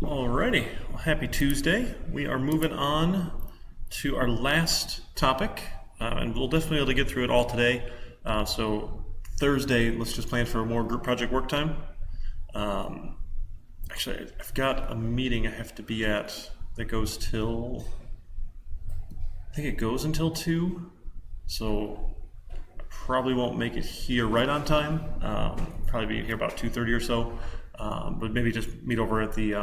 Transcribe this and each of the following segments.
Alrighty, well, happy Tuesday. We are moving on to our last topic, and we'll definitely be able to get through it all today. So Thursday, let's just plan for more group project work time. Um, Actually, I've got a meeting I have to be at that goes till, I think it goes until 2, so I probably won't make it here right on time. Probably be here about 2:30 or so. But maybe just meet over at the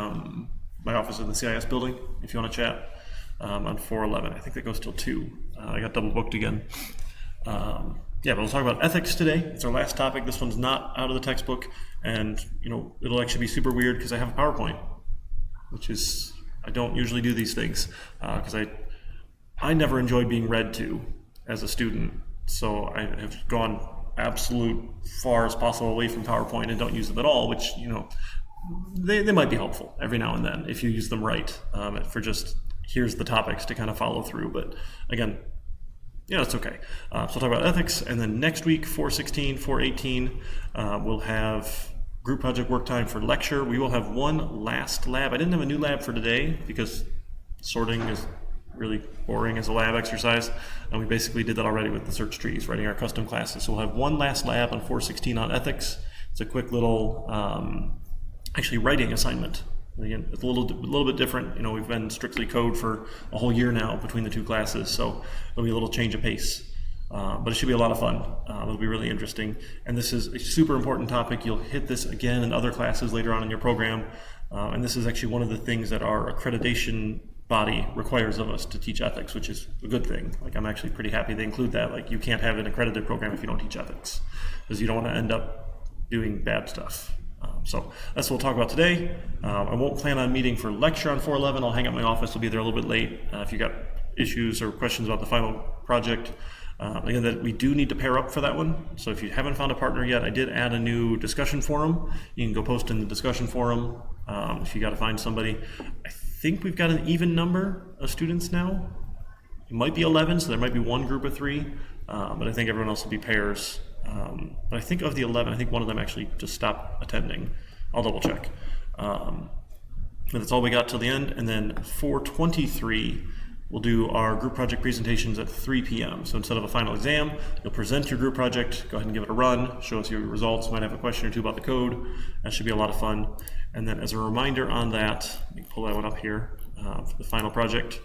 my office in the CIS building if you want to chat on 411. I think that goes till 2. I got double booked again. Yeah, but we'll talk about ethics today. It's our last topic. This one's not out of the textbook, and it'll actually be super weird because I have a PowerPoint, which is I don't usually do these things because I never enjoyed being read to as a student, so I have gone absolute far as possible away from PowerPoint and don't use them at all, which they might be helpful every now and then if you use them right for just here's the topics to kind of follow through. But again, it's okay. So we'll talk about ethics, and then next week, 416, 418, we'll have group project work time for lecture. We will have one last lab. I didn't have a new lab for today because sorting is really boring as a lab exercise, and we basically did that already with the search trees, writing our custom classes. So we'll have one last lab on 416 on ethics. It's a quick little actually writing assignment. Again, it's a little bit different. We've been strictly code for a whole year now between the two classes, so it'll be a little change of pace. But it should be a lot of fun. It'll be really interesting. And this is a super important topic. You'll hit this again in other classes later on in your program. And this is actually one of the things that our accreditation body requires of us to teach ethics, which is a good thing. I'm actually pretty happy they include that. You can't have an accredited program if you don't teach ethics, because you don't want to end up doing bad stuff. So that's what we'll talk about today. I won't plan on meeting for lecture on 411. I'll hang out in my office. I'll be there a little bit late. If you got issues or questions about the final project, again, that we do need to pair up for that one. So if you haven't found a partner yet, I did add a new discussion forum. You can go post in the discussion forum if you got to find somebody. I think we've got an even number of students now. It might be 11, so there might be one group of 3, but I think everyone else will be pairs. But I think of the 11, I think one of them actually just stopped attending. I'll double check. But that's all we got till the end. And then 423, we'll do our group project presentations at 3 p.m. So instead of a final exam, you'll present your group project, go ahead and give it a run, show us your results, might have a question or two about the code. That should be a lot of fun. And then as a reminder on that, let me pull that one up here for the final project,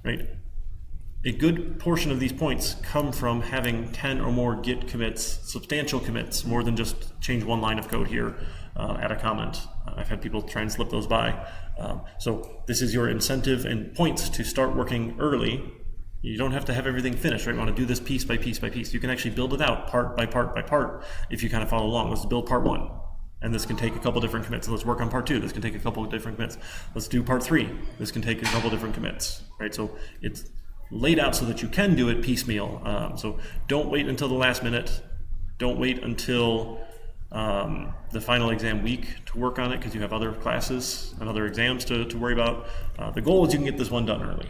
right? A good portion of these points come from having 10 or more Git commits, substantial commits, more than just change one line of code here, add a comment. I've had people try and slip those by. So this is your incentive and points to start working early. You don't have to have everything finished, right? You want to do this piece by piece by piece. You can actually build it out part by part by part if you kind of follow along. Let's build part 1. And this can take a couple different commits. Let's work on part 2. This can take a couple of different commits. Let's do part 3. This can take a couple different commits, right? So it's laid out so that you can do it piecemeal. So don't wait until the last minute. Don't wait until the final exam week to work on it, because you have other classes and other exams to worry about. The goal is you can get this one done early.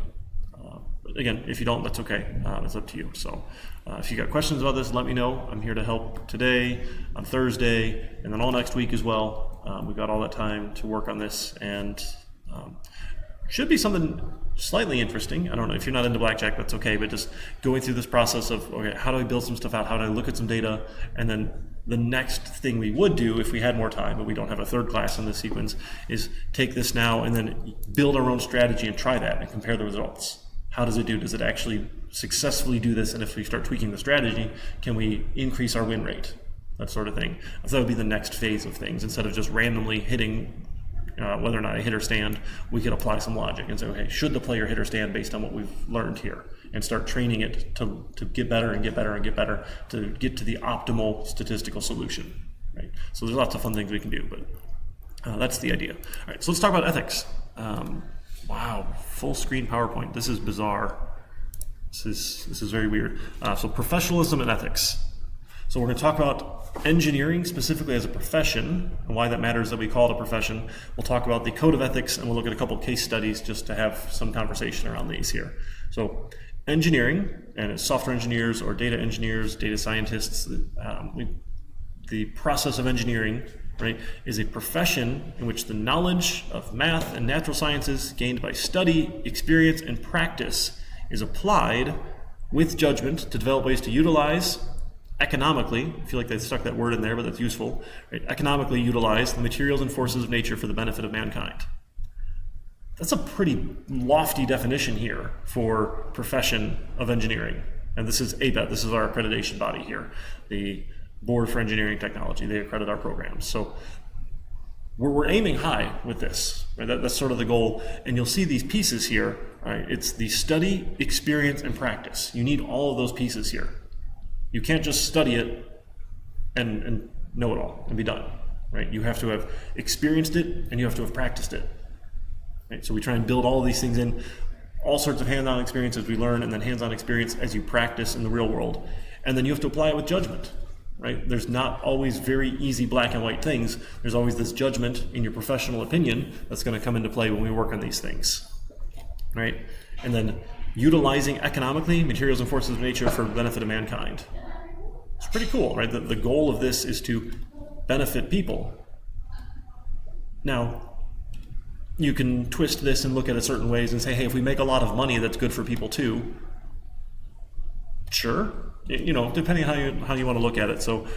But again, if you don't, that's okay. That's up to you. So if you got questions about this, let me know. I'm here to help today, on Thursday, and then all next week as well. We've got all that time to work on this, and should be something slightly interesting. I don't know, if you're not into blackjack, that's okay, but just going through this process of, okay, how do I build some stuff out? How do I look at some data? And then the next thing we would do if we had more time, but we don't have a third class in this sequence, is take this now and then build our own strategy and try that and compare the results. How does it do? Does it actually successfully do this? And if we start tweaking the strategy, can we increase our win rate? That sort of thing. So that would be the next phase of things. Instead of just randomly hitting whether or not I hit or stand, we could apply some logic and say, okay, should the player hit or stand based on what we've learned here? And start training it to get better and get better and get better to get to the optimal statistical solution, right? So there's lots of fun things we can do, but that's the idea. All right, so let's talk about ethics. Wow, full screen PowerPoint. This is bizarre. This is very weird. So professionalism and ethics. So we're going to talk about engineering specifically as a profession and why that matters that we call it a profession. We'll talk about the code of ethics, and we'll look at a couple of case studies just to have some conversation around these here. So engineering, and it's software engineers or data engineers, data scientists, the process of engineering, right, is a profession in which the knowledge of math and natural sciences gained by study, experience, and practice is applied with judgment to develop ways to utilize economically, I feel like they stuck that word in there, but that's useful, right? Economically utilize the materials and forces of nature for the benefit of mankind. That's a pretty lofty definition here for profession of engineering. And this is ABET, this is our accreditation body here, the Board for Engineering Technology. They accredit our programs. So we're aiming high with this, right? That's sort of the goal. And you'll see these pieces here, right? It's the study, experience, and practice. You need all of those pieces here. You can't just study it and know it all and be done, right? You have to have experienced it and you have to have practiced it. Right? So we try and build all of these things in, all sorts of hands-on experience as we learn, and then hands-on experience as you practice in the real world. And then you have to apply it with judgment, right? There's not always very easy black and white things. There's always this judgment in your professional opinion that's going to come into play when we work on these things, right? And then utilizing economically materials and forces of nature for the benefit of mankind. It's pretty cool, right? The goal of this is to benefit people. Now, you can twist this and look at it certain ways and say, hey, if we make a lot of money, that's good for people too. Sure, depending on how you want to look at it. So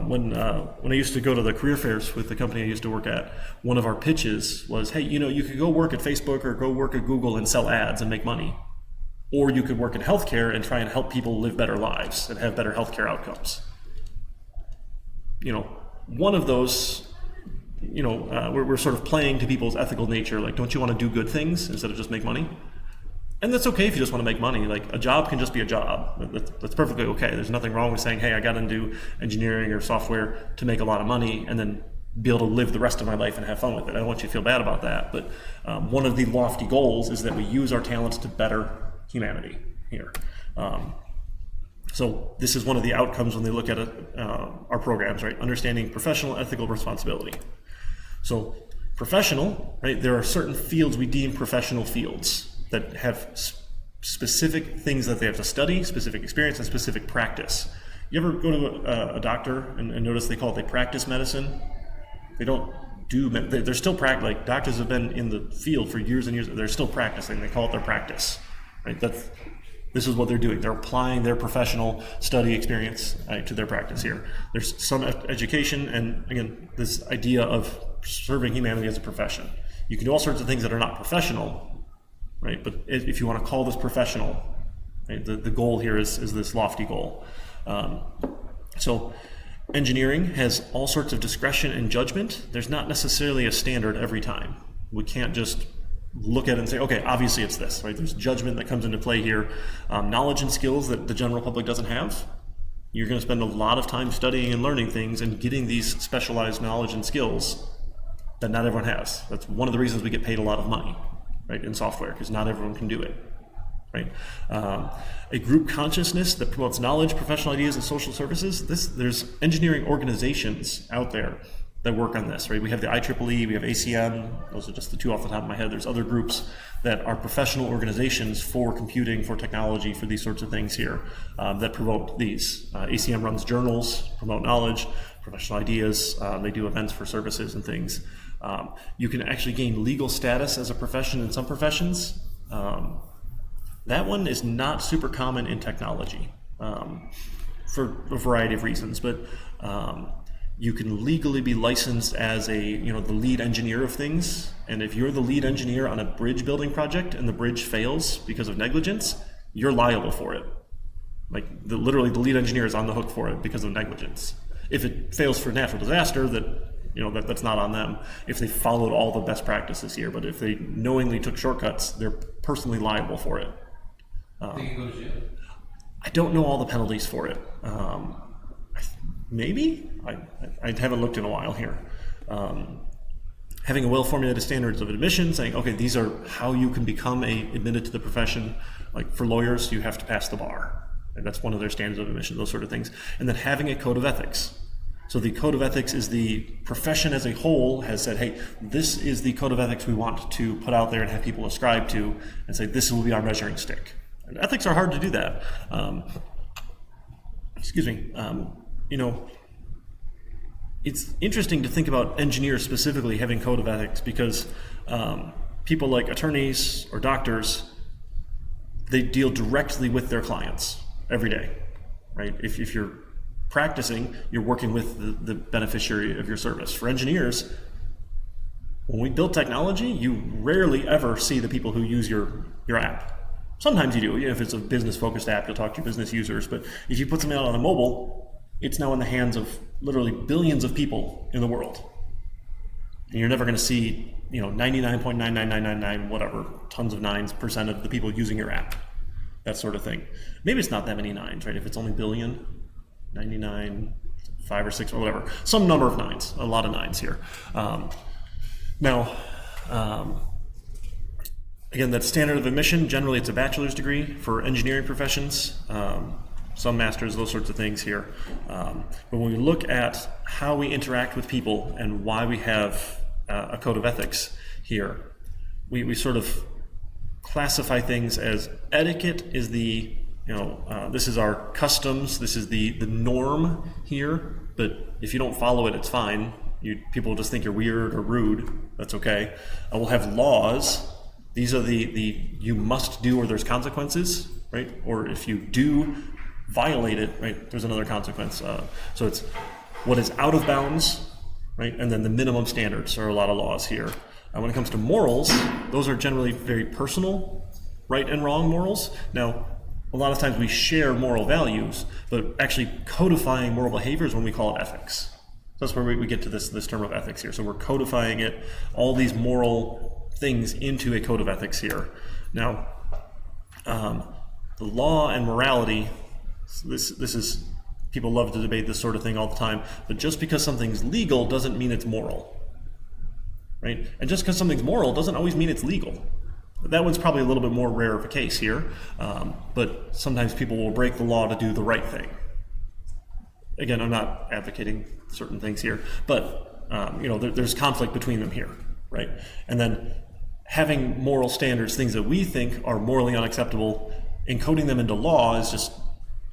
when I used to go to the career fairs with the company I used to work at, one of our pitches was, hey, you could go work at Facebook or go work at Google and sell ads and make money. Or you could work in healthcare and try and help people live better lives and have better healthcare outcomes. One of those, we're sort of playing to people's ethical nature. Like, don't you want to do good things instead of just make money? And that's okay if you just want to make money. Like, a job can just be a job. That's perfectly okay. There's nothing wrong with saying, hey, I got into engineering or software to make a lot of money and then be able to live the rest of my life and have fun with it. I don't want you to feel bad about that. But one of the lofty goals is that we use our talents to better humanity here. So this is one of the outcomes when they look at our programs, right? Understanding professional ethical responsibility. So professional, right? There are certain fields we deem professional fields that have specific things that they have to study, specific experience, and specific practice. You ever go to a doctor and notice they call it they practice medicine? They don't do, they're still practicing. Like, doctors have been in the field for years and years, they're still practicing. They call it their practice, right? This is what they're doing. They're applying their professional study experience to their practice here. There's some education, and again, this idea of serving humanity as a profession. You can do all sorts of things that are not professional, right? But if you want to call this professional, right, the goal here is this lofty goal. So engineering has all sorts of discretion and judgment. There's not necessarily a standard every time. We can't just look at it and say, okay, obviously it's this, right? There's judgment that comes into play here. Knowledge and skills that the general public doesn't have. You're going to spend a lot of time studying and learning things and getting these specialized knowledge and skills that not everyone has. That's one of the reasons we get paid a lot of money, right, in software, because not everyone can do it, right? A group consciousness that promotes knowledge, professional ideas, and social services. There's engineering organizations out there that work on this, right? We have the IEEE, we have ACM, those are just the two off the top of my head. There's other groups that are professional organizations for computing, for technology, for these sorts of things here that promote these. ACM runs journals, promote knowledge, professional ideas, they do events for services and things. You can actually gain legal status as a profession in some professions. That one is not super common in technology for a variety of reasons, but you can legally be licensed as the lead engineer of things. And if you're the lead engineer on a bridge building project and the bridge fails because of negligence, you're liable for it. Like, literally the lead engineer is on the hook for it because of negligence. If it fails for natural disaster, that's not on them if they followed all the best practices here. But if they knowingly took shortcuts, they're personally liable for it. I don't know all the penalties for it. Maybe? I haven't looked in a while here. Having a well-formulated standards of admission, saying, okay, these are how you can become admitted to the profession. Like, for lawyers, you have to pass the bar. And that's one of their standards of admission, those sort of things. And then having a code of ethics. So the code of ethics is the profession as a whole has said, hey, this is the code of ethics we want to put out there and have people ascribe to and say, this will be our measuring stick. And ethics are hard to do that. it's interesting to think about engineers specifically having code of ethics because people like attorneys or doctors, they deal directly with their clients every day, right? If you're practicing, you're working with the beneficiary of your service. For engineers, when we build technology, you rarely ever see the people who use your app. Sometimes you do. If it's a business-focused app, you'll talk to your business users. But if you put something out on a mobile, it's now in the hands of literally billions of people in the world. And you're never going to see, 99.99999 whatever, tons of % of the people using your app. That sort of thing. Maybe it's not that many nines, right? If it's only billion, 99, 5 or 6 or whatever. Some number of nines, a lot of nines here. Again, that standard of admission, generally it's a bachelor's degree for engineering professions, some masters, those sorts of things here. But when we look at how we interact with people and why we have a code of ethics here, we sort of classify things as etiquette is the, this is our customs, this is the norm here, but if you don't follow it, it's fine. People will just think you're weird or rude, that's okay. We'll have laws. These are the you must do or there's consequences, right? Or if you do violate it, right, there's another consequence. So it's what is out of bounds, right? And then the minimum standards are a lot of laws here. When it comes to morals, those are generally very personal, right and wrong morals. Now, a lot of times we share moral values, but actually codifying moral behavior is when we call it ethics. So that's where we get to this term of ethics here. So we're codifying it, all these moral things into a code of ethics here. Now, the law and morality, this is, people love to debate this sort of thing all the time, but just because something's legal doesn't mean it's moral, right? And just because something's moral doesn't always mean it's legal. That one's probably a little bit more rare of a case here, but sometimes people will break the law to do the right thing. Again, I'm not advocating certain things here, but there's conflict between them here, right? And then having moral standards, things that we think are morally unacceptable, encoding them into law is just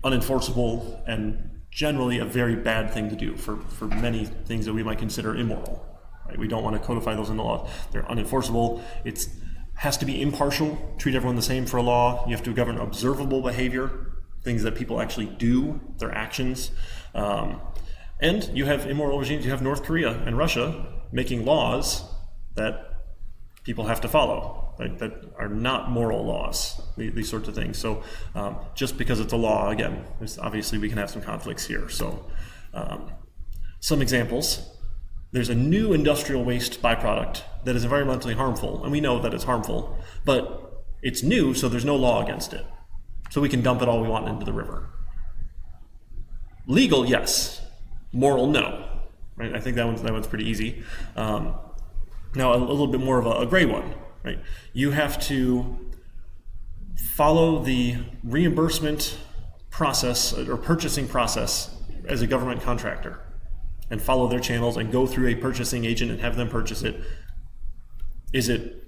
unenforceable and generally a very bad thing to do for many things that we might consider immoral. Right? We don't want to codify those into law. They're unenforceable. It has to be impartial, treat everyone the same for a law. You have to govern observable behavior, things that people actually do, their actions. And you have immoral regimes. You have North Korea and Russia making laws that people have to follow, right? That are not moral laws, these sorts of things. So just because it's a law, again, obviously we can have some conflicts here. So some examples. There's a new industrial waste byproduct that is environmentally harmful, and we know that it's harmful, but it's new, so there's no law against it. So we can dump it all we want into the river. Legal, yes. Moral, no. Right? I think that one's pretty easy. Now, a little bit more of a gray one. Right? You have to follow the reimbursement process or purchasing process as a government contractor and follow their channels and go through a purchasing agent and have them purchase it. Is it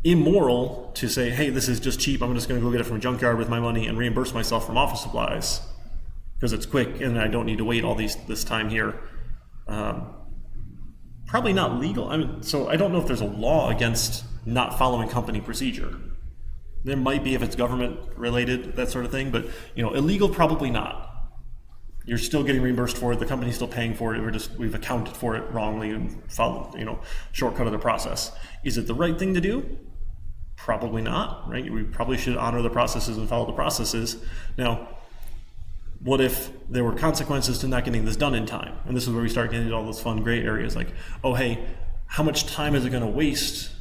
immoral to say, hey, this is just cheap, I'm just going to go get it from a junkyard with my money and reimburse myself from office supplies because it's quick and I don't need to wait all this time here? Probably not legal. So I don't know if there's a law against not following company procedure. There might be if it's government related, that sort of thing, but illegal, probably not. You're still getting reimbursed for it. The company's still paying for it. We've accounted for it wrongly and followed, shortcut of the process. Is it the right thing to do? Probably not, right? We probably should honor the processes and follow the processes. Now, what if there were consequences to not getting this done in time? And this is where we start getting into all those fun gray areas like, oh, hey, how much time is it going to waste?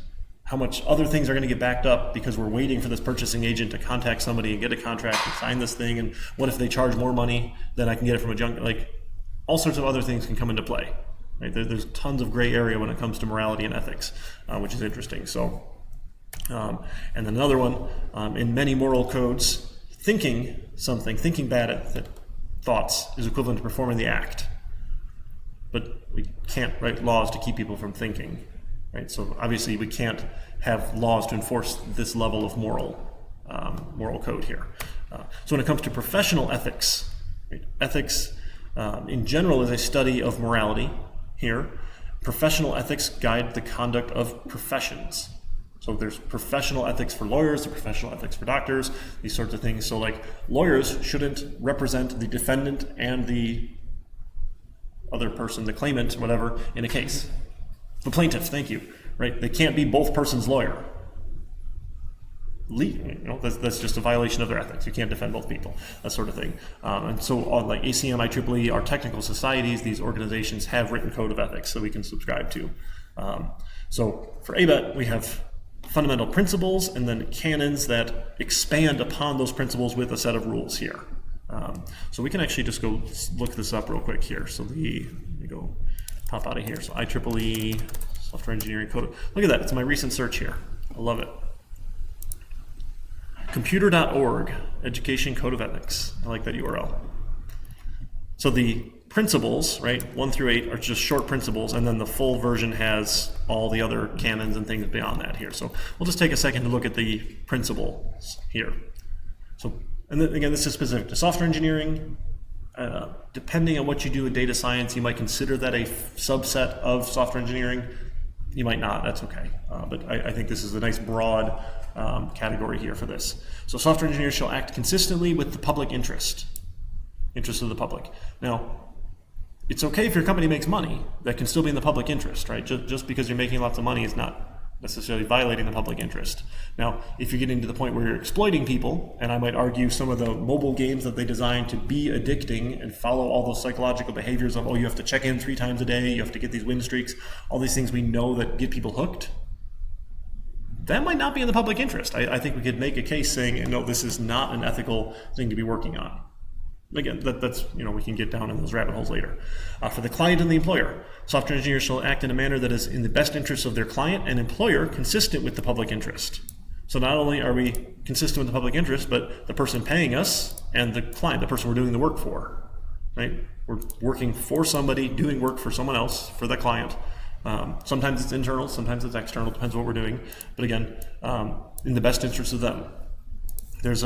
How much other things are going to get backed up because we're waiting for this purchasing agent to contact somebody and get a contract and sign this thing? And what if they charge more money than I can get it from a junk? Like, all sorts of other things can come into play. Right? There's tons of gray area when it comes to morality and ethics, which is interesting. So, and then another one, in many moral codes, thinking bad thoughts is equivalent to performing the act. But we can't write laws to keep people from thinking. Right? So obviously we can't have laws to enforce this level of moral code here. So when it comes to professional ethics, right, ethics In general is a study of morality here. Professional ethics guide the conduct of professions. So there's professional ethics for lawyers, there's professional ethics for doctors, these sorts of things. So like lawyers shouldn't represent the defendant and the other person, the claimant, whatever, in a case. The plaintiff, thank you, right? They can't be both persons' lawyer. That's just a violation of their ethics. You can't defend both people, that sort of thing. And so on like ACM, IEEE, our technical societies, these organizations have written code of ethics that we can subscribe to. So for ABET, we have fundamental principles and then canons that expand upon those principles with a set of rules here. So we can actually just go look this up real quick here. So let me go pop out of here. So IEEE software engineering code. Look at that. It's my recent search here. I love it. Computer.org, Education Code of Ethics. I like that URL. So the principles, right, 1 through 8 are just short principles, and then the full version has all the other canons and things beyond that here. So we'll just take a second to look at the principles here. So, and then again, this is specific to software engineering. Depending on what you do in data science, you might consider that a subset of software engineering. You might not, that's okay. But I think this is a nice broad category here for this. So software engineers shall act consistently with the public interest of the public. Now, it's okay if your company makes money, that can still be in the public interest, right? Just because you're making lots of money is not necessarily violating the public interest. Now, if you're getting to the point where you're exploiting people, and I might argue some of the mobile games that they designed to be addicting and follow all those psychological behaviors of, oh, you have to check in 3 times a day, you have to get these win streaks, all these things we know that get people hooked, that might not be in the public interest. I think we could make a case saying, no, this is not an ethical thing to be working on. Again, that's, we can get down in those rabbit holes later. For the client and the employer, software engineers shall act in a manner that is in the best interest of their client and employer, consistent with the public interest. So not only are we consistent with the public interest, but the person paying us and the client, the person we're doing the work for, right? We're working for somebody, doing work for someone else, for the client. Sometimes it's internal, sometimes it's external, depends what we're doing. But again, in the best interest of them. There's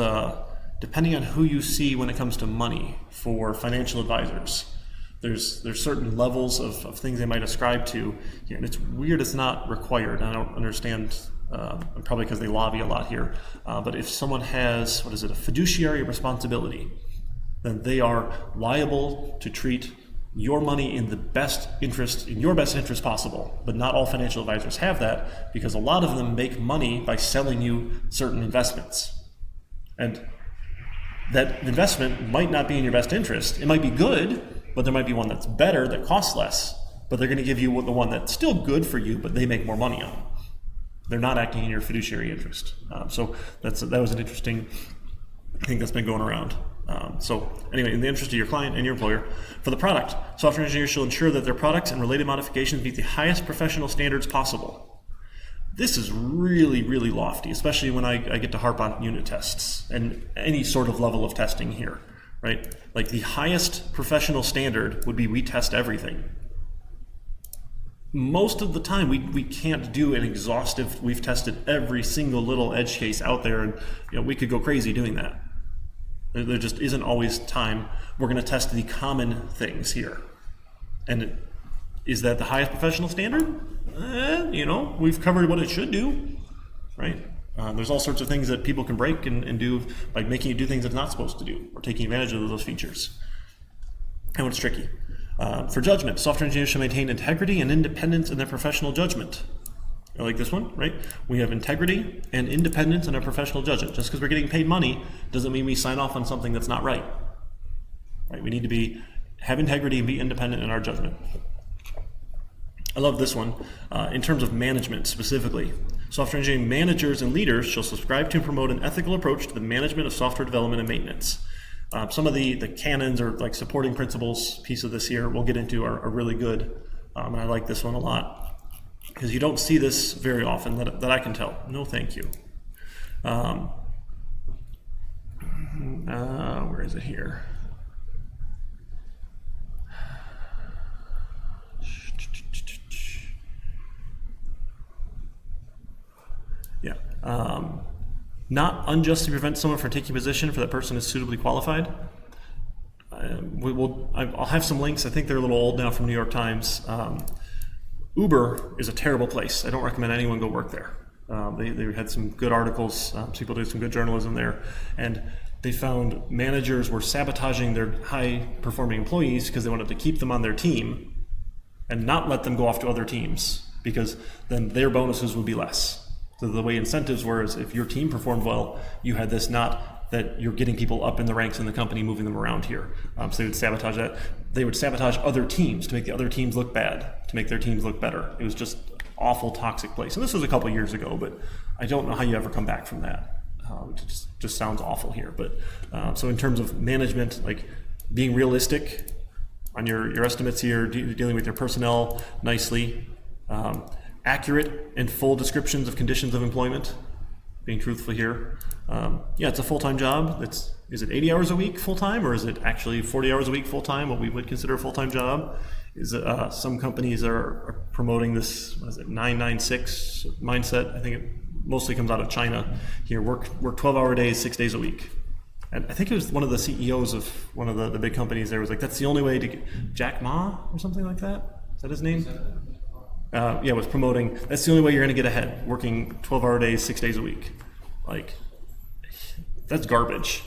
depending on who you see when it comes to money for financial advisors, there's certain levels of things they might ascribe to here. And it's weird it's not required. I don't understand, probably because they lobby a lot here. But if someone has, a fiduciary responsibility, then they are liable to treat your money in your best interest possible. But not all financial advisors have that, because a lot of them make money by selling you certain investments. And that investment might not be in your best interest. It might be good, but there might be one that's better that costs less, but they're going to give you the one that's still good for you, but they make more money on. They're not acting in your fiduciary interest. So that was an interesting thing that's been going around. So anyway, in the interest of your client and your employer, for the product, software engineers shall ensure that their products and related modifications meet the highest professional standards possible. This is really, really lofty, especially when I get to harp on unit tests and any sort of level of testing here, right? Like the highest professional standard would be we test everything. Most of the time, we can't do an exhaustive, we've tested every single little edge case out there, and we could go crazy doing that. There just isn't always time. We're going to test the common things here. And is that the highest professional standard? We've covered what it should do, right? There's all sorts of things that people can break and do by making it do things it's not supposed to do or taking advantage of those features. And what's tricky. For judgment, software engineers should maintain integrity and independence in their professional judgment. I like this one, right? We have integrity and independence in our professional judgment. Just because we're getting paid money doesn't mean we sign off on something that's not right. Right? We need to have integrity and be independent in our judgment. I love this one. In terms of management specifically, software engineering managers and leaders shall subscribe to and promote an ethical approach to the management of software development and maintenance. Some of the canons or like supporting principles piece of this here we'll get into are really good. And I like this one a lot because you don't see this very often that I can tell. No, thank you. Where is it here? Yeah. Not unjust to prevent someone from taking a position for that person is suitably qualified. I'm I'll have some links. I think they're a little old now from New York Times. Uber is a terrible place. I don't recommend anyone go work there. They had some good articles. People did some good journalism there, and they found managers were sabotaging their high-performing employees because they wanted to keep them on their team and not let them go off to other teams, because then their bonuses would be less. So the way incentives were is if your team performed well, you had this, not that you're getting people up in the ranks in the company, moving them around here. So they would sabotage that. They would sabotage other teams to make the other teams look bad, to make their teams look better. It was just an awful, toxic place. And this was a couple years ago, but I don't know how you ever come back from that. It just sounds awful here. But so in terms of management, like being realistic on your estimates here, dealing with your personnel nicely, accurate and full descriptions of conditions of employment, being truthful here. Yeah, it's a full-time job. Is it 80 hours a week full-time, or is it actually 40 hours a week full-time, what we would consider a full-time job? Some companies are promoting this, 996 mindset. I think it mostly comes out of China here. Work 12-hour days, 6 days a week. And I think it was one of the CEOs of one of the big companies there was like, that's the only way to get, Jack Ma or something like that? Is that his name? Yeah, was promoting, that's the only way you're going to get ahead, working 12-hour days, 6 days a week. Like, that's garbage.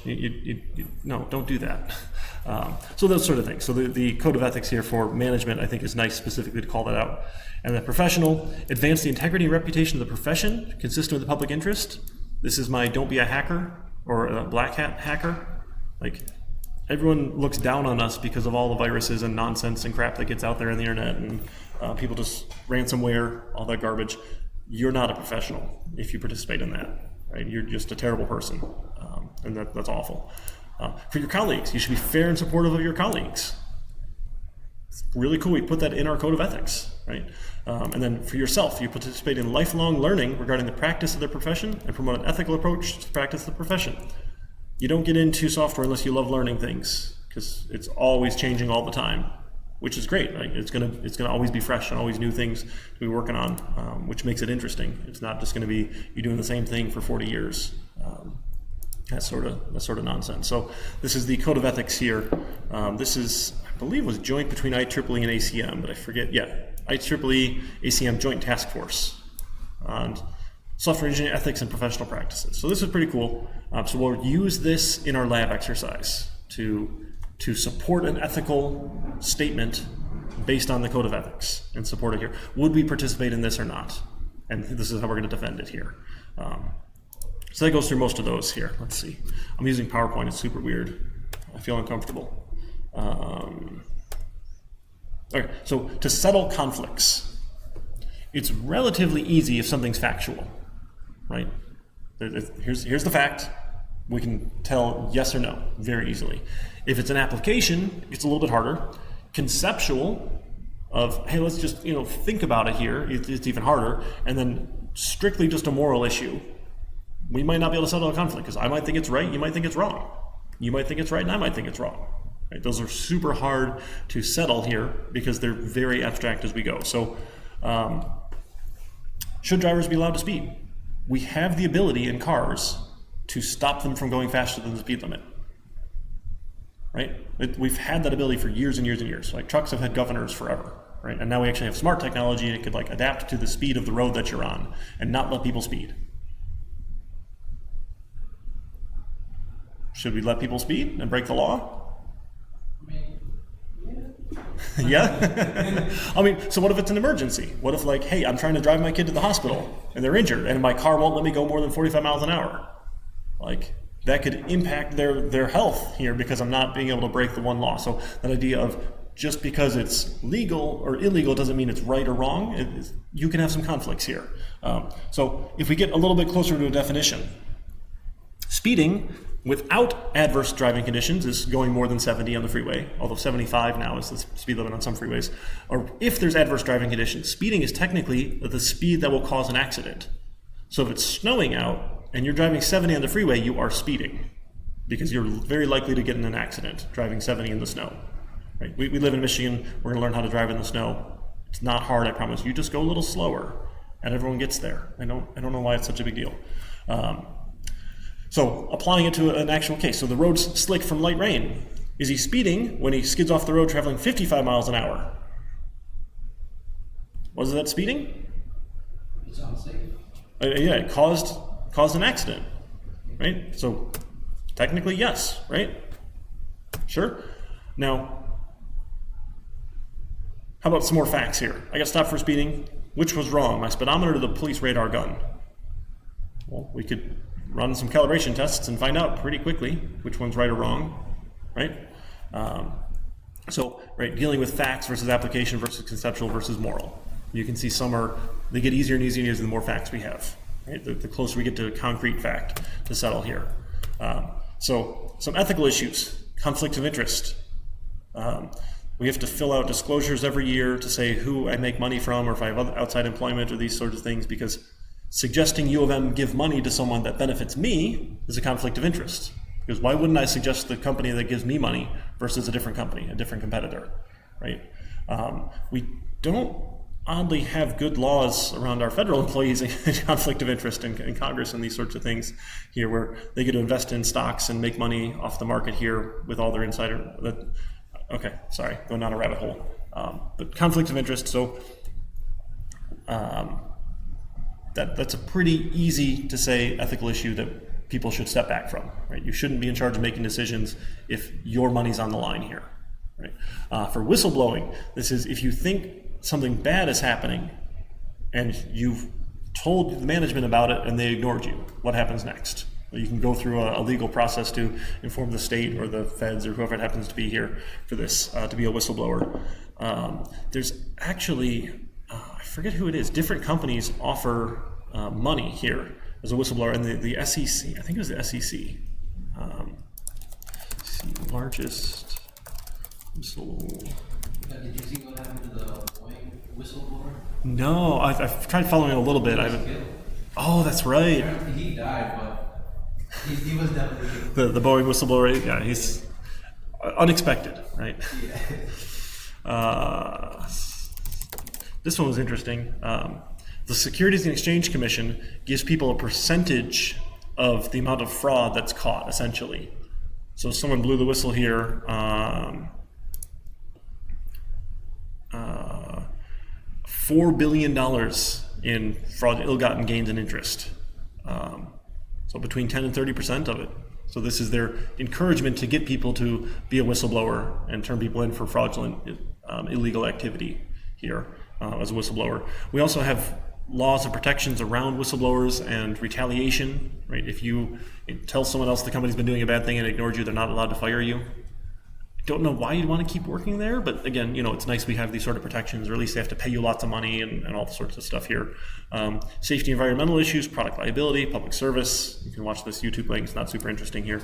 No, don't do that. So those sort of things. So the code of ethics here for management, I think, is nice specifically to call that out. And the professional, advance the integrity and reputation of the profession, consistent with the public interest. This is my don't be a hacker or a black hat hacker. Like, everyone looks down on us because of all the viruses and nonsense and crap that gets out there on the internet, and people just ransomware, all that garbage. You're not a professional if you participate in that, right? You're just a terrible person, and that's awful. For your colleagues, you should be fair and supportive of your colleagues. It's really cool. We put that in our code of ethics, right? And then for yourself, you participate in lifelong learning regarding the practice of their profession and promote an ethical approach to the practice of the profession. You don't get into software unless you love learning things, because it's always changing all the time, which is great. Right? It's gonna always be fresh and always new things to be working on, which makes it interesting. It's not just going to be you doing the same thing for 40 years. That sort of nonsense. So this is the code of ethics here. This is, I believe, was joint between IEEE and ACM, but I forget. Yeah, IEEE ACM Joint Task Force on software engineering ethics and professional practices. So this is pretty cool. So we'll use this in our lab exercise to support an ethical statement based on the code of ethics and support it here. Would we participate in this or not? And this is how we're going to defend it here. So that goes through most of those here. Let's see. I'm using PowerPoint. It's super weird. I feel uncomfortable. Okay, so to settle conflicts, it's relatively easy if something's factual, right? Here's the fact. We can tell yes or no very easily. If it's an application, it's a little bit harder. Conceptual of, hey, let's just think about it here, it's even harder. And then strictly just a moral issue, we might not be able to settle a conflict because I might think it's right, you might think it's wrong. You might think it's right and I might think it's wrong. Right? Those are super hard to settle here because they're very abstract as we go. So should drivers be allowed to speed? We have the ability in cars to stop them from going faster than the speed limit. Right? We've had that ability for years and years and years. Like trucks have had governors forever. Right? And now we actually have smart technology and it could adapt to the speed of the road that you're on and not let people speed. Should we let people speed and break the law? Yeah? I mean, so what if it's an emergency? What if hey, I'm trying to drive my kid to the hospital and they're injured and my car won't let me go more than 45 miles an hour? That could impact their health here because I'm not being able to break the one law. So that idea of just because it's legal or illegal doesn't mean it's right or wrong. You can have some conflicts here. So if we get a little bit closer to a definition, speeding without adverse driving conditions is going more than 70 on the freeway, although 75 now is the speed limit on some freeways. Or if there's adverse driving conditions, speeding is technically the speed that will cause an accident. So if it's snowing out and you're driving 70 on the freeway, you are speeding because you're very likely to get in an accident driving 70 in the snow. Right? We live in Michigan. We're going to learn how to drive in the snow. It's not hard, I promise. You just go a little slower and everyone gets there. I don't know why it's such a big deal. So applying it to an actual case. So the road's slick from light rain. Is he speeding when he skids off the road traveling 55 miles an hour? Was that speeding? It's unsafe. Yeah, it caused an accident, right? So technically, yes, right? Sure. Now, how about some more facts here? I got stopped for speeding. Which was wrong, my speedometer or the police radar gun? Well, we could run some calibration tests and find out pretty quickly which one's right or wrong, right? Right, dealing with facts versus application versus conceptual versus moral. You can see they get easier and easier the more facts we have, right? The closer we get to a concrete fact to settle here. So some ethical issues, conflict of interest. We have to fill out disclosures every year to say who I make money from or if I have outside employment or these sorts of things, because suggesting U of M give money to someone that benefits me is a conflict of interest. Because why wouldn't I suggest the company that gives me money versus a different company, a different competitor, right? We don't oddly have good laws around our federal employees and conflict of interest in Congress and these sorts of things here, where they get to invest in stocks and make money off the market here with all their insider. Okay, sorry, going down a rabbit hole. But conflict of interest, so that's a pretty easy to say ethical issue that people should step back from, right? You shouldn't be in charge of making decisions if your money's on the line here, right? For whistleblowing, this is if you think something bad is happening and you've told the management about it and they ignored you, what happens next? You can go through a legal process to inform the state or the feds or whoever it happens to be here for this, to be a whistleblower. There's actually, I forget who it is, different companies offer money here as a whistleblower, and the SEC, I think it was the SEC, largest whistle. Did you see what happened to the whistleblower? No, I've tried following it a little bit. Oh, that's right. Apparently he died, but he was definitely the Boeing whistleblower. Yeah, he's unexpected, right? Yeah. This one was interesting. The Securities and Exchange Commission gives people a percentage of the amount of fraud that's caught, essentially. So someone blew the whistle here. $4 billion in fraud, ill-gotten gains and interest. So between 10 and 30% of it. So this is their encouragement to get people to be a whistleblower and turn people in for fraudulent, illegal activity here as a whistleblower. We also have laws and protections around whistleblowers and retaliation, right? If you tell someone else the company's been doing a bad thing and ignored you, they're not allowed to fire you. Don't know why you'd want to keep working there, but again, it's nice we have these sort of protections, or at least they have to pay you lots of money and all sorts of stuff here. Safety, environmental issues, product liability, public service. You can watch this YouTube link, it's not super interesting here.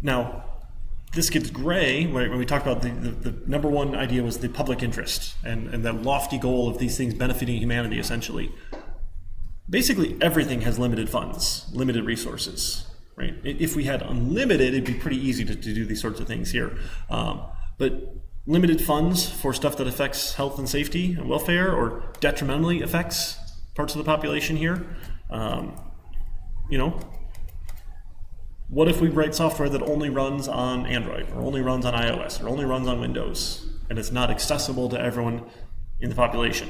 Now, this gets gray when we talk about the number one idea was the public interest and that lofty goal of these things benefiting humanity, essentially. Basically, everything has limited funds, limited resources. Right? If we had unlimited, it'd be pretty easy to do these sorts of things here. But limited funds for stuff that affects health and safety and welfare or detrimentally affects parts of the population here. What if we write software that only runs on Android or only runs on iOS or only runs on Windows and it's not accessible to everyone in the population?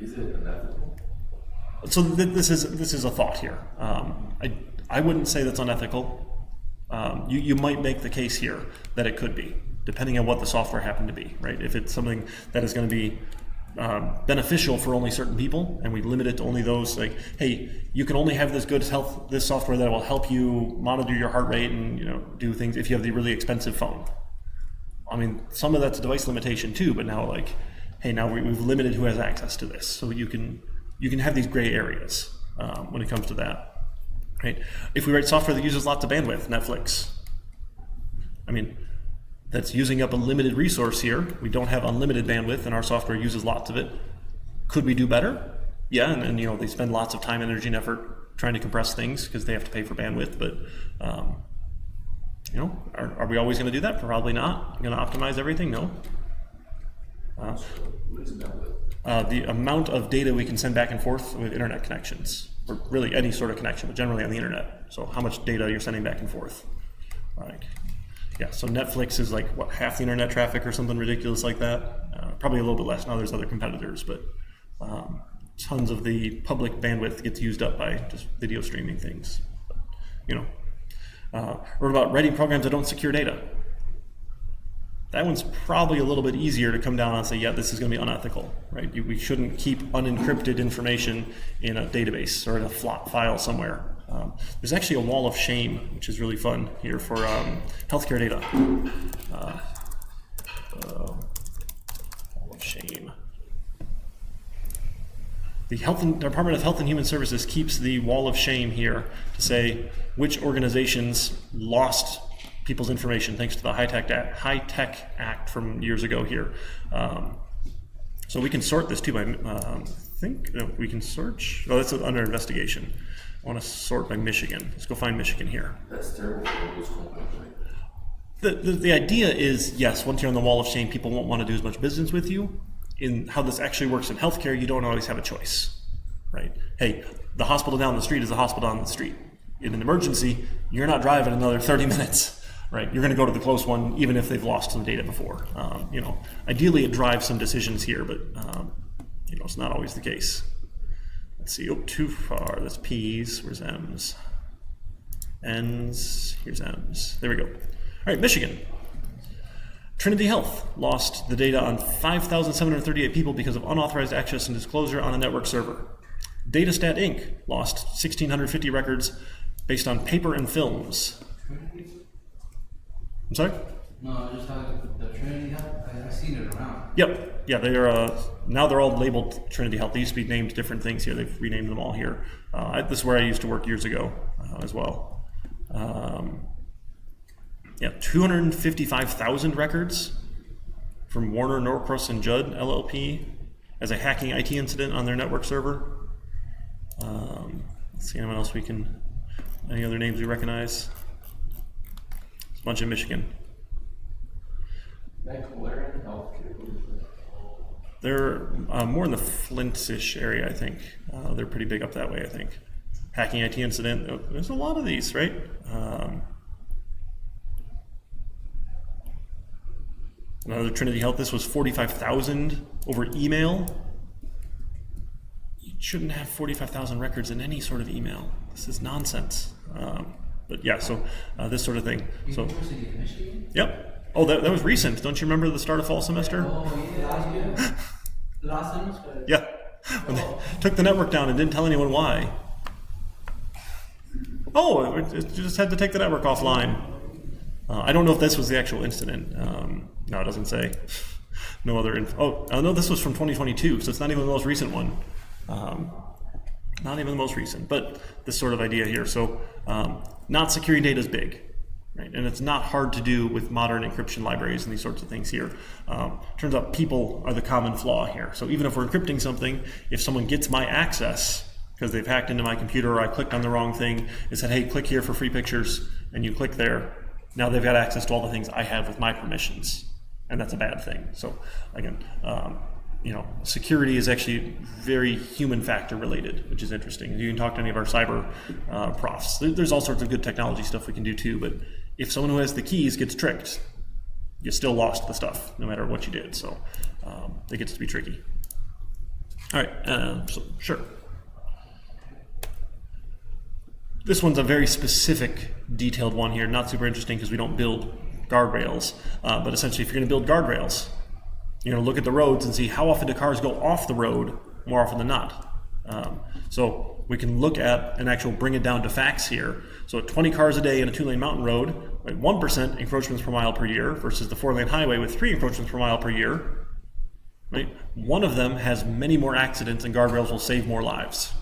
Is it unethical? So this is a thought here. I wouldn't say that's unethical. You might make the case here that it could be, depending on what the software happened to be, right? If it's something that is going to be beneficial for only certain people, and we limit it to only those, like, hey, you can only have this software that will help you monitor your heart rate and do things if you have the really expensive phone. I mean, some of that's a device limitation too, but now now we've limited who has access to this, so you can have these gray areas when it comes to that. Right? If we write software that uses lots of bandwidth, Netflix, that's using up a limited resource here. We don't have unlimited bandwidth, and our software uses lots of it. Could we do better? Yeah, and they spend lots of time, energy, and effort trying to compress things because they have to pay for bandwidth. But are we always going to do that? Probably not. Going to optimize everything? No. What is bandwidth? The amount of data we can send back and forth with internet connections. or really any sort of connection, but generally on the internet. So how much data you're sending back and forth. Like, yeah, so Netflix is like, what, half the internet traffic or something ridiculous like that? Probably a little bit less. Now there's other competitors, but tons of the public bandwidth gets used up by just video streaming things. You know, or about writing programs that don't secure data. That one's probably a little bit easier to come down and say, yeah, this is going to be unethical, right? We shouldn't keep unencrypted information in a database or in a file somewhere. There's actually a wall of shame, which is really fun here for healthcare data. Wall of shame. The Department of Health and Human Services keeps the wall of shame here to say which organizations lost people's information thanks to the High-Tech Act from years ago here. So we can sort this too by, we can search. Oh, that's under investigation. I want to sort by Michigan. Let's go find Michigan here. That's terrible for those companies. The idea is, yes, once you're on the wall of shame, people won't want to do as much business with you. In how this actually works in healthcare, you don't always have a choice, right? Hey, the hospital down the street is the hospital down the street. In an emergency, you're not driving another 30 minutes, right? You're going to go to the close one, even if they've lost some data before. Ideally, it drives some decisions here, but it's not always the case. Let's see. Oh, too far. That's P's. Where's M's? N's. Here's M's. There we go. All right, Michigan. Trinity Health lost the data on 5,738 people because of unauthorized access and disclosure on a network server. Datastat Inc. lost 1,650 records based on paper and films. I'm sorry? No, I just thought the Trinity Health, I've seen it around. Yep. Yeah, they are. Now they're all labeled Trinity Health. They used to be named different things here. They've renamed them all here. This is where I used to work years ago as well. 255,000 records from Warner, Norcross, and Judd LLP as a hacking IT incident on their network server. Let's see anyone else any other names we recognize? It's a bunch in Michigan. McLaren Healthcare. They're more in the Flint-ish area, I think. They're pretty big up that way, I think. Hacking IT incident. There's a lot of these, right? Another Trinity Health, this was 45,000 over email. You shouldn't have 45,000 records in any sort of email. This is nonsense. But yeah, so this sort of thing. University of Michigan? Yep. Oh, that was recent. Don't you remember the start of fall semester? Oh, yeah, last year. Last semester? Yeah. When they took the network down and didn't tell anyone why. Oh, it just had to take the network offline. I don't know if this was the actual incident. No, it doesn't say. No other info. Oh, no, this was from 2022, so it's not even the most recent one. Not even the most recent, but this sort of idea here. So not securing data is big, right? And it's not hard to do with modern encryption libraries and these sorts of things here. Turns out people are the common flaw here. So even if we're encrypting something, if someone gets my access because they've hacked into my computer or I clicked on the wrong thing, it said, hey, click here for free pictures, and you click there, now they've got access to all the things I have with my permissions, and that's a bad thing. So again, security is actually very human factor related, which is interesting. You can talk to any of our cyber profs. There's all sorts of good technology stuff we can do too, but if someone who has the keys gets tricked, you still lost the stuff, no matter what you did. So it gets to be tricky. All right, sure. This one's a very specific, detailed one here, not super interesting because we don't build guardrails, but essentially if you're going to build guardrails, look at the roads and see how often do cars go off the road more often than not. So we can look at and actually bring it down to facts here. So 20 cars a day in a 2-lane mountain road, 1% encroachments per mile per year versus the 4-lane highway with 3 encroachments per mile per year. Right? One of them has many more accidents and guardrails will save more lives.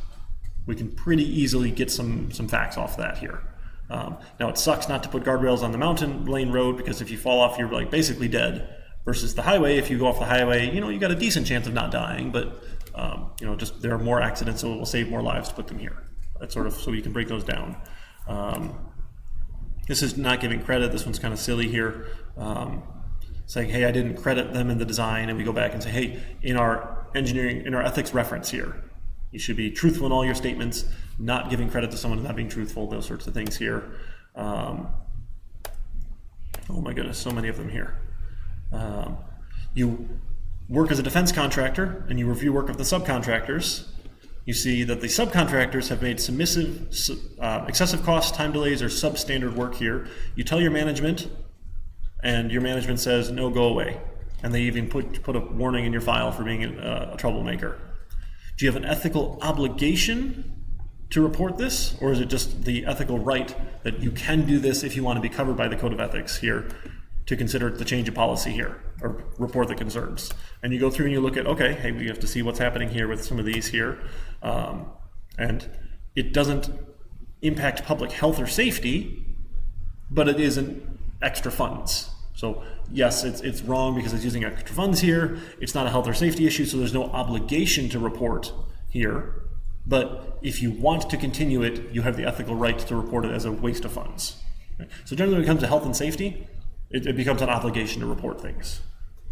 We can pretty easily get some facts off that here. Now it sucks not to put guardrails on the mountain lane road because if you fall off, you're basically dead. Versus the highway, if you go off the highway, you got a decent chance of not dying, but just there are more accidents, so it will save more lives to put them here. That's sort of so you can break those down. This is not giving credit. This one's kind of silly here. Saying, hey, I didn't credit them in the design, and we go back and say, hey, in our ethics reference here, you should be truthful in all your statements. not giving credit to someone, not being truthful, those sorts of things here. Oh my goodness, so many of them here. You work as a defense contractor and you review work of the subcontractors. You see that the subcontractors have made excessive costs, time delays, or substandard work here. You tell your management, and your management says, no, go away. And they even put a warning in your file for being a troublemaker. Do you have an ethical obligation to report this, or is it just the ethical right that you can do this if you want to be covered by the Code of Ethics here to consider the change of policy here, or report the concerns? And you go through and you look at, okay, hey, we have to see what's happening here with some of these here. And it doesn't impact public health or safety, but it isn't extra funds. So yes, it's wrong because it's using extra funds here. It's not a health or safety issue, so there's no obligation to report here. But if you want to continue it, you have the ethical right to report it as a waste of funds. Right? So generally when it comes to health and safety, it becomes an obligation to report things,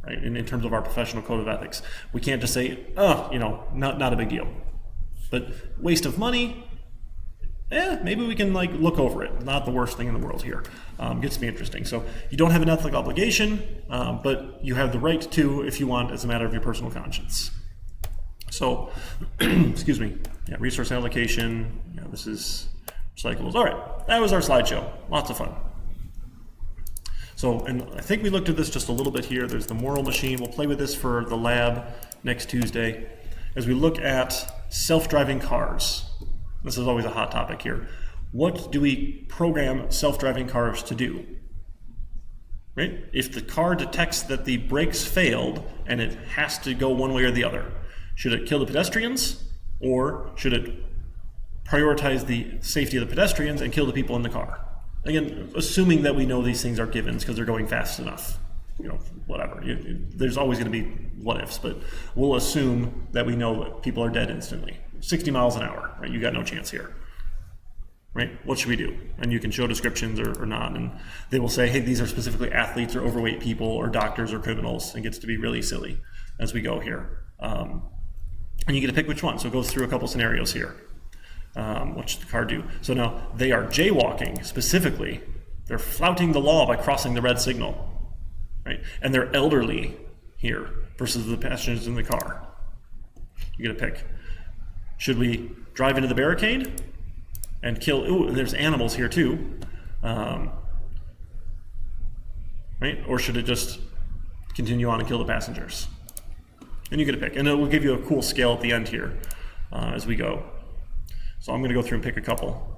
right? In terms of our professional code of ethics. We can't just say, not a big deal. But waste of money, maybe we can look over it. Not the worst thing in the world here. Gets to be interesting. So you don't have an ethical obligation, but you have the right to if you want as a matter of your personal conscience. So, excuse me, resource allocation, this is recyclables. All right, that was our slideshow. Lots of fun. So, and I think we looked at this just a little bit here. There's the moral machine. We'll play with this for the lab next Tuesday. As we look at self-driving cars, this is always a hot topic here. What do we program self-driving cars to do? Right? If the car detects that the brakes failed and it has to go one way or the other, should it kill the pedestrians or should it prioritize the safety of the pedestrians and kill the people in the car? Again, assuming that we know these things are givens because they're going fast enough. Whatever. There's always going to be what ifs, but we'll assume that we know that people are dead instantly. 60 miles an hour, right? You got no chance here, right? What should we do? And you can show descriptions or not, and they will say, hey, these are specifically athletes or overweight people or doctors or criminals. It gets to be really silly as we go here. And you get to pick which one. So it goes through a couple scenarios here. What should the car do? So now they are jaywalking specifically. They're flouting the law by crossing the red signal. Right? And they're elderly here versus the passengers in the car. You get a pick. Should we drive into the barricade and kill? Ooh, there's animals here too. Right? Or should it just continue on and kill the passengers? And you get a pick. And it will give you a cool scale at the end here as we go. So I'm going to go through and pick a couple.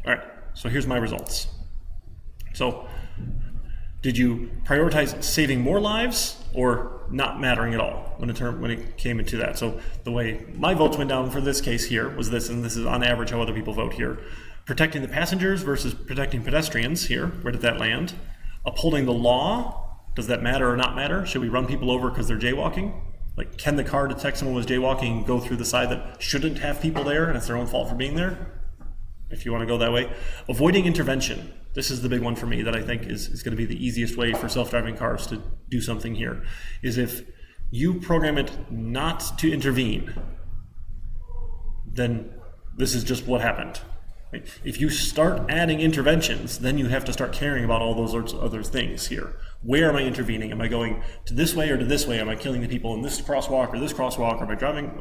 All right, so here's my results. So did you prioritize saving more lives or not mattering at all when it came into that? So the way my votes went down for this case here was this, and this is on average how other people vote here. Protecting the passengers versus protecting pedestrians here. Where did that land? Upholding the law. Does that matter or not matter? Should we run people over because they're jaywalking? Can the car detect someone was jaywalking and go through the side that shouldn't have people there and it's their own fault for being there? If you want to go that way. Avoiding intervention. This is the big one for me that I think is going to be the easiest way for self-driving cars to do something here, is if you program it not to intervene, then this is just what happened. Right? If you start adding interventions, then you have to start caring about all those other things here. Where am I intervening? Am I going to this way or to this way? Am I killing the people in this crosswalk or this crosswalk? Or am I driving?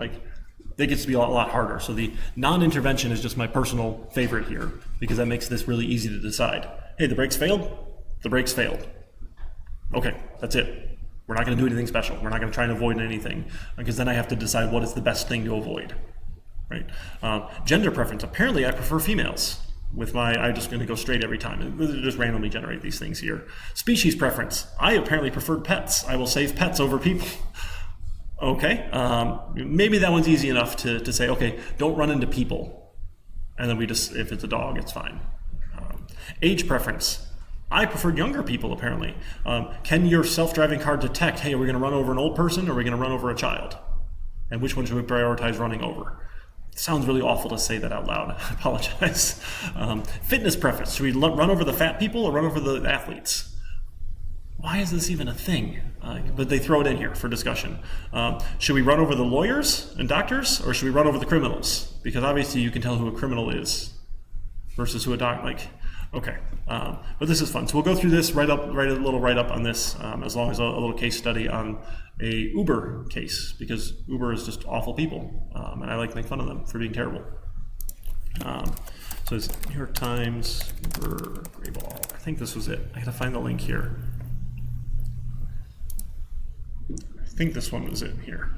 That gets to be a lot harder. So the non-intervention is just my personal favorite here because that makes this really easy to decide. Hey, the brakes failed? The brakes failed. Okay, that's it. We're not going to do anything special. We're not going to try and avoid anything because then I have to decide what is the best thing to avoid. Right? Gender preference. Apparently, I prefer females. I'm just going to go straight every time. Just randomly generate these things here. Species preference. I apparently preferred pets. I will save pets over people. Okay, maybe that one's easy enough to say, okay, don't run into people. And then if it's a dog, it's fine. Age preference. I preferred younger people, apparently. Can your self-driving car detect, hey, are we going to run over an old person or are we going to run over a child? And which one should we prioritize running over? sounds really awful to say that out loud. I apologize. Fitness preference. Should we run over the fat people or run over the athletes? Why is this even a thing? But they throw it in here for discussion. Should we run over the lawyers and doctors, or should we run over the criminals? Because obviously you can tell who a criminal is versus who a doc. Okay. But this is fun. So we'll go through this, write a little write-up on this, as long as a little case study on a Uber case, because Uber is just awful people, and I like to make fun of them for being terrible. So it's New York Times, Uber, gray ball. I think this was it. I gotta find the link here. I think this one was it here.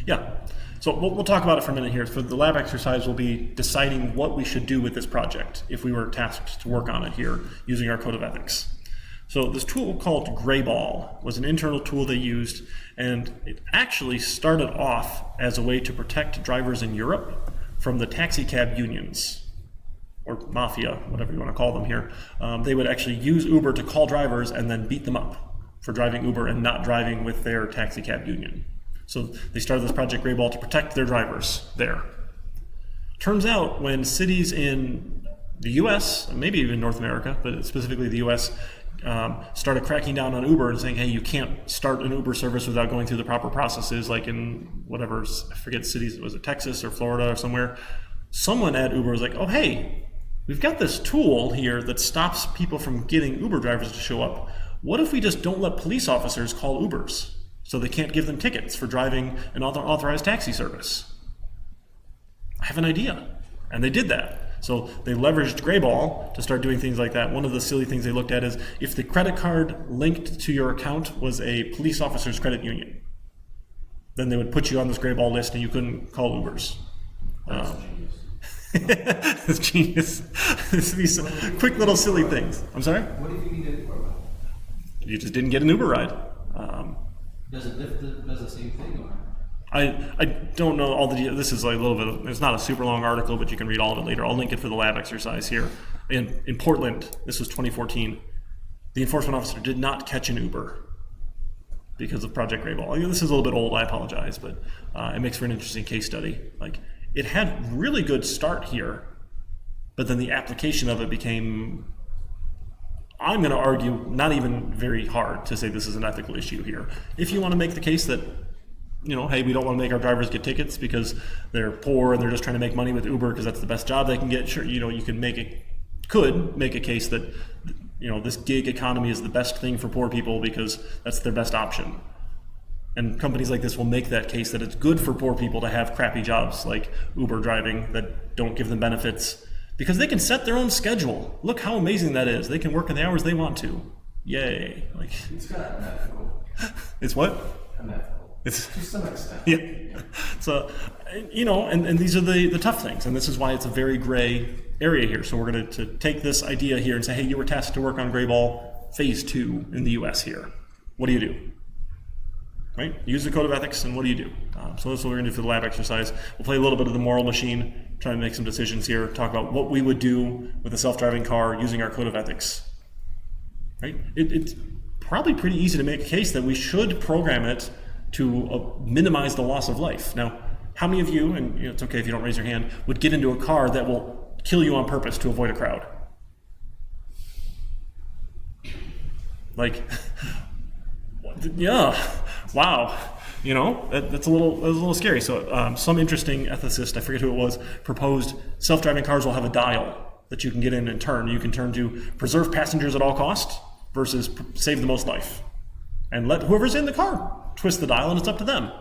Yeah. So we'll talk about it for a minute here. For the lab exercise, we'll be deciding what we should do with this project if we were tasked to work on it here using our code of ethics. So this tool called Grayball was an internal tool they used, and it actually started off as a way to protect drivers in Europe from the taxi cab unions, or mafia, whatever you want to call them here. They would actually use Uber to call drivers and then beat them up for driving Uber and not driving with their taxi cab union. So they started this Project Grayball to protect their drivers there. Turns out when cities in the US, maybe even North America, but specifically the US, started cracking down on Uber and saying, hey, you can't start an Uber service without going through the proper processes, like in whatever, I forget cities, was it Texas or Florida or somewhere? Someone at Uber was like, oh, hey, we've got this tool here that stops people from getting Uber drivers to show up. What if we just don't let police officers call Ubers so they can't give them tickets for driving an authorized taxi service? I have an idea. And they did that. So they leveraged Grayball to start doing things like that. One of the silly things they looked at is if the credit card linked to your account was a police officer's credit union, then they would put you on this Grayball list and you couldn't call Ubers. It's genius. This would be some quick little silly things. I'm sorry? What if you need an Uber ride? You just didn't get an Uber ride. Does it does the same thing? Or? I don't know all the details. This is like a little bit it's not a super long article, but you can read all of it later. I'll link it for the lab exercise here. In Portland, this was 2014, the enforcement officer did not catch an Uber because of Project Grayball. This is a little bit old, I apologize, but it makes for an interesting case study. Like, it had really good start here, but then the application of it became, I'm going to argue, not even very hard to say this is an ethical issue here. If you want to make the case that, hey, we don't want to make our drivers get tickets because they're poor and they're just trying to make money with Uber because that's the best job they can get, sure, you could make a case that, this gig economy is the best thing for poor people because that's their best option. And companies like this will make that case that it's good for poor people to have crappy jobs like Uber driving that don't give them benefits because they can set their own schedule. Look how amazing that is. They can work in the hours they want to. Yay. It's kind of unethical. It's what? Unethical. It's to some extent. Yeah. So, and these are the tough things, and this is why it's a very gray area here. So we're going to take this idea here and say, hey, you were tasked to work on Grayball phase 2 in the US here. What do you do? Right? Use the code of ethics, and what do you do? So that's what we're going to do for the lab exercise. We'll play a little bit of the moral machine, try to make some decisions here, talk about what we would do with a self-driving car using our code of ethics. Right? It's probably pretty easy to make a case that we should program it to minimize the loss of life. Now, how many of you, and it's okay if you don't raise your hand, would get into a car that will kill you on purpose to avoid a crowd? Yeah, wow. That's a little scary. So some interesting ethicist, I forget who it was, proposed self-driving cars will have a dial that you can get in and turn. You can turn to preserve passengers at all costs versus save the most life. And let whoever's in the car twist the dial, and it's up to them,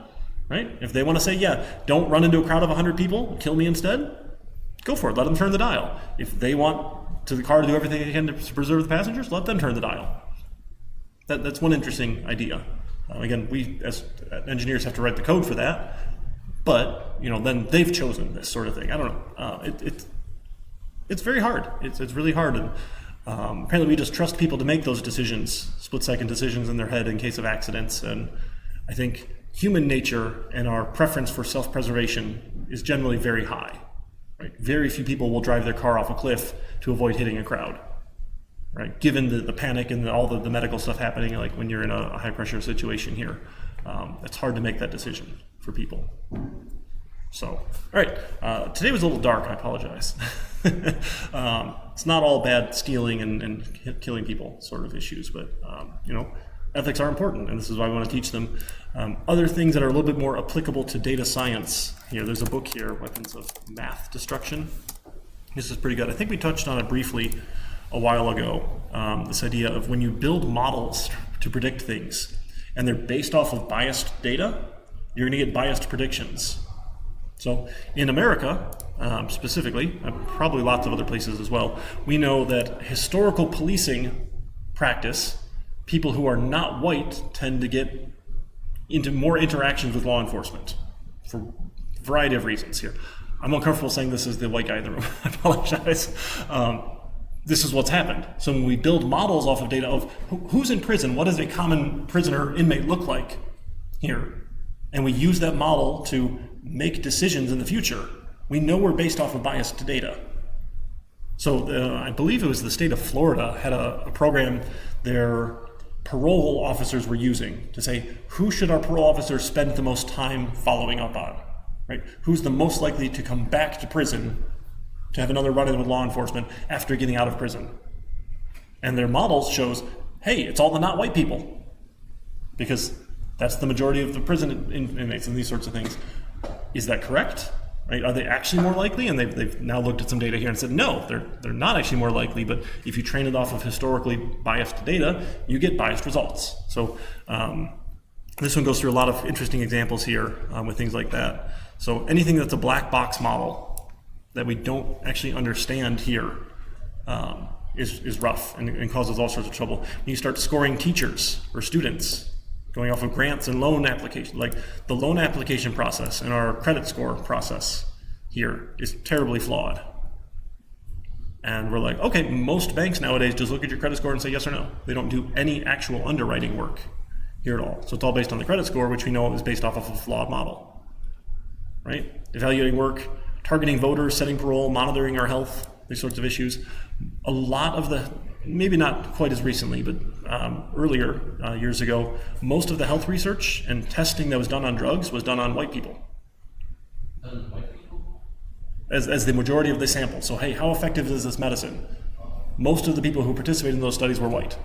right? If they want to say, yeah, don't run into a crowd of 100 people, kill me instead, go for it. Let them turn the dial. If they want the car to do everything they can to preserve the passengers, let them turn the dial. That's one interesting idea. Again, we as engineers have to write the code for that, but then they've chosen this sort of thing. I don't know. It's very hard. It's really hard. And apparently, we just trust people to make those decisions, split-second decisions in their head in case of accidents. And I think human nature and our preference for self-preservation is generally very high. Right? Very few people will drive their car off a cliff to avoid hitting a crowd. Right? Given the panic and all the medical stuff happening, like when you're in a high-pressure situation here, it's hard to make that decision for people. So, all right, today was a little dark, I apologize. It's not all bad stealing and killing people sort of issues, but, ethics are important, and this is why we want to teach them. Other things that are a little bit more applicable to data science, here, there's a book here, Weapons of Math Destruction. This is pretty good. I think we touched on it briefly a while ago, this idea of when you build models to predict things, and they're based off of biased data, you're going to get biased predictions. So in America, specifically, and probably lots of other places as well, we know that historical policing practice, people who are not white tend to get into more interactions with law enforcement for a variety of reasons here. I'm uncomfortable saying this as the white guy in the room. I apologize. This is what's happened. So when we build models off of data of who's in prison, what does a common prisoner inmate look like here? And we use that model to make decisions in the future. We know we're based off of biased data. So I believe it was the state of Florida had a program their parole officers were using to say, who should our parole officers spend the most time following up on? Right? Who's the most likely to come back to prison to have another run-in with law enforcement after getting out of prison? And their models shows, hey, it's all the not white people, because that's the majority of the prison inmates and these sorts of things. Is that correct? Right? Are they actually more likely? And they've now looked at some data here and said, no, they're not actually more likely, but if you train it off of historically biased data, you get biased results. So this one goes through a lot of interesting examples here with things like that. So anything that's a black box model that we don't actually understand here is rough and causes all sorts of trouble. When you start scoring teachers or students, going off of grants and loan application, like the loan application process and our credit score process here is terribly flawed. And we're like, okay, most banks nowadays just look at your credit score and say yes or no. They don't do any actual underwriting work here at all. So it's all based on the credit score, which we know is based off of a flawed model, right? Evaluating work, targeting voters, setting parole, monitoring our health, these sorts of issues. A lot of the, maybe not quite as recently, but earlier years ago, most of the health research and testing that was done on drugs was done on white people. As the majority of the sample. So hey, how effective is this medicine? Most of the people who participated in those studies were white.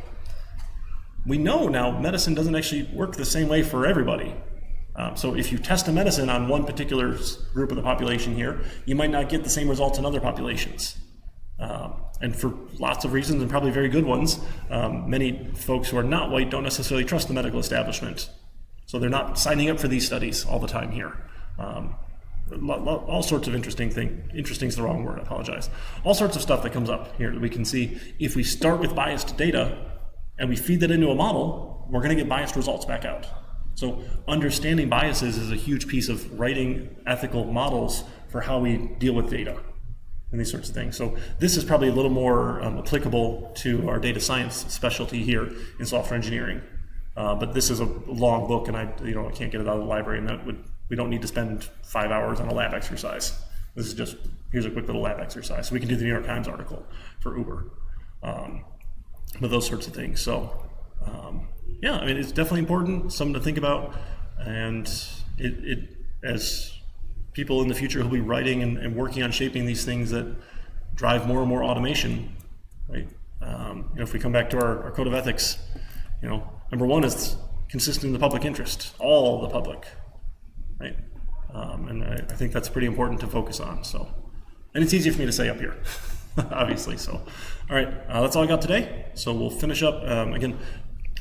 We know now medicine doesn't actually work the same way for everybody. So if you test a medicine on one particular group of the population here, you might not get the same results in other populations. And for lots of reasons, and probably very good ones, many folks who are not white don't necessarily trust the medical establishment. So they're not signing up for these studies all the time here. All sorts of interesting is the wrong word, I apologize. All sorts of stuff that comes up here that we can see. If we start with biased data and we feed that into a model, we're going to get biased results back out. So understanding biases is a huge piece of writing ethical models for how we deal with data and these sorts of things. So this is probably a little more applicable to our data science specialty here in software engineering. But this is a long book, and I can't get it out of the library, and we don't need to spend 5 hours on a lab exercise. This is just, here's a quick little lab exercise. So we can do the New York Times article for Uber, but those sorts of things. So yeah, I mean, it's definitely important, something to think about, and it as people in the future who'll be writing and working on shaping these things that drive more and more automation, right? If we come back to our code of ethics, number one is consistent in the public interest, all the public, right? And I think that's pretty important to focus on. So, and it's easy for me to say up here, obviously. So, all right, that's all I got today. So we'll finish up again.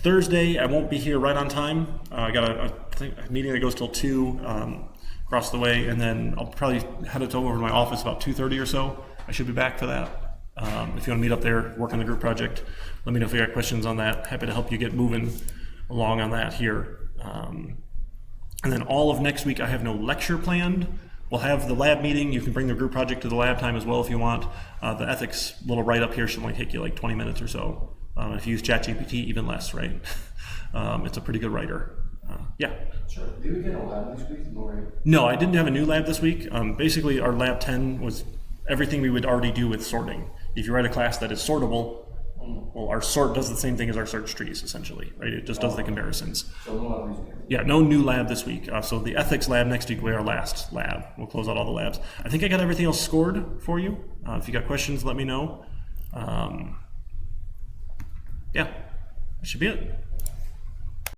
Thursday, I won't be here right on time. I got a meeting that goes till 2 across the way, and then I'll probably head it over to my office about 2:30 or so. I should be back for that. If you want to meet up there, work on the group project, let me know if you got questions on that. Happy to help you get moving along on that here. And then all of next week, I have no lecture planned. We'll have the lab meeting. You can bring the group project to the lab time as well if you want. The ethics little write-up here should only take you like 20 minutes or so. If you use ChatGPT, even less, right? It's a pretty good writer. Yeah. Sure. Did we get a lab this week? No, I didn't have a new lab this week. Basically, our lab 10 was everything we would already do with sorting. If you write a class that is sortable, well, our sort does the same thing as our search trees, essentially, right? It just does the comparisons. So no lab reason. Yeah, no new lab this week. So the ethics lab next week will be our last lab. We'll close out all the labs. I think I got everything else scored for you. If you got questions, let me know. Yeah, that should be it.